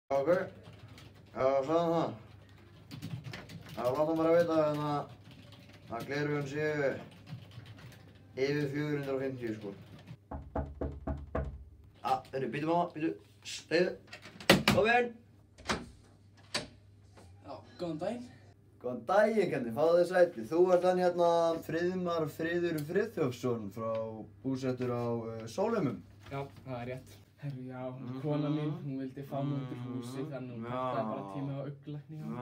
Ok. Já, sagði það. Já, láta bara vita að gleraugun séu yfir 450 sko. Bíddu mamma, bíddu. Kom inn. Já, góðan daginn. Góðan daginn, Kenni, fáðu þér sæti. Þú ert hann hérna Friðmar Friður Friðþjófsson frá búsettur á Sólheimum. Já, það er rétt. Herru, já, kona mín, hún vildi fá mig út úr húsi, þannig hún pantaði bara tíma á augnlækni hjá mér.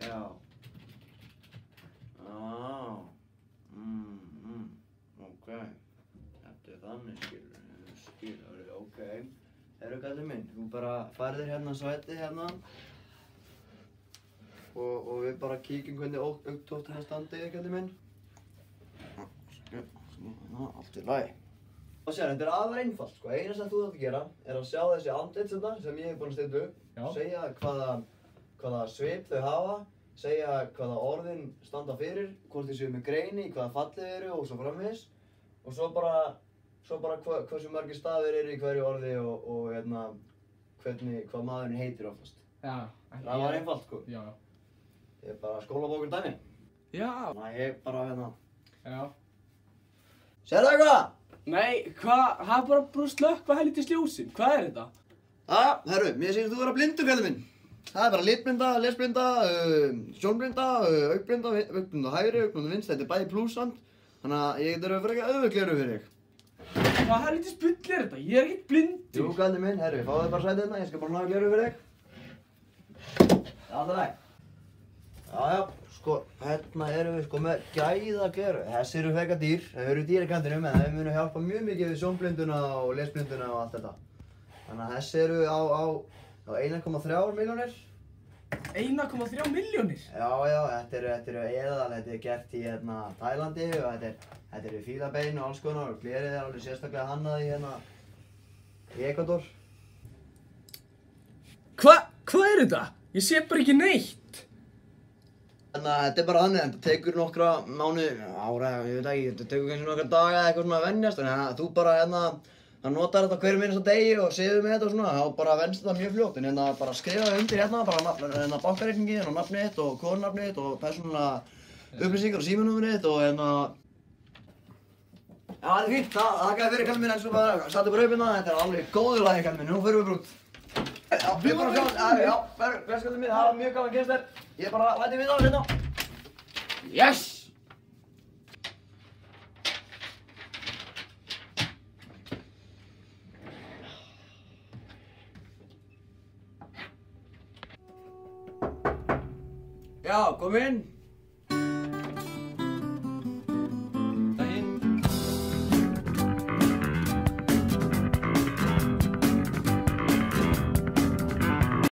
Já. Ok. Þetta er þannig, skilur, ok. Herru, kallinn minn, þú bara færðir hérna sæti hérna og við bara kíkjum hvernig augtóttina standi, kallinn minn. Allt í lagi. Og sér, þetta er afar einfalt, sko. Eina sem þú þarft að gera er að sjá þessi andlit sem ég hef búinn að stilla upp. Já. Segja hvaða svip þau hafa, segja hvaða orðin standa fyrir, hvort þið séu með greini, hvaða fallið eru og svo framvegis. Og svo bara hversu margir stafir eru í hverju orði og hvað maðurinn heitir oftast. Já. Það var einfalt, sko. Já. Ég er bara skólabókur dæmi. Já. Þannig að ég bara Já. Sérðu eitthvað? Nei, hvað? Það er bara slökkva helvítis ljósin. Hvað er þetta? Herru, mér sýnist þú vera blindur, kallinn minn. Það er bara litblinda, lesblinda, sjónblinda, augnblinda, augnblinda hægri, augnblinda vinstri. Þetta er bæði plúsand. Þannig að ég getur frekar auðvöggleru fyrir þig. Hvað helvítis bull er þetta? Ég er ekkert blindur. Jú, kallinn minn, herru, fáðu þig bara sætið hérna. Ég skal bara ná gleru fyrir þig. Alltaf læg. Já. Sko, hérna erum við sko með gæðagleru. Þessi eru frekar dýr, þau eru dýr í kantinum en þau munu hjálpa mjög mikið við sjónblinduna og lesblinduna og allt þetta. Þannig að þessi eru á 1,3 milljónir. 1,3 milljónir? Já, þetta eru eðal, þetta er gert í Tælandi og þetta eru fílabein og alls konar og glerið er alveg sérstaklega hannað í Ekvador. Hvað er þetta? Ég sé bara ekki neitt. Þannig að þetta er bara þannig, þetta tekur nokkra mánuði, ára, ég veit ekki, þetta tekur kannski nokkra daga eða eitthvað svona að venjast, þannig að þú bara það notar þetta hverjum einasta degi og séður með þetta og svona, þá bara venst þetta mjög fljótt, en bara skrifa undir bara bankareikningin og nafnið þitt og konunafnið þitt og persónulega upplýsingar og símanúmerið þitt og já, það er fínt, þakka þér fyrir kallinn minn eins og bara, sattu bara upp hérna, þetta er alveg góður lagi kallinn minn, nú förum við bara út. Við erum bara gaman, já, blesskallinn minn, það var mjög gaman að kynast þér. Ég bara læti við það hérna. Yes! Já, kom inn.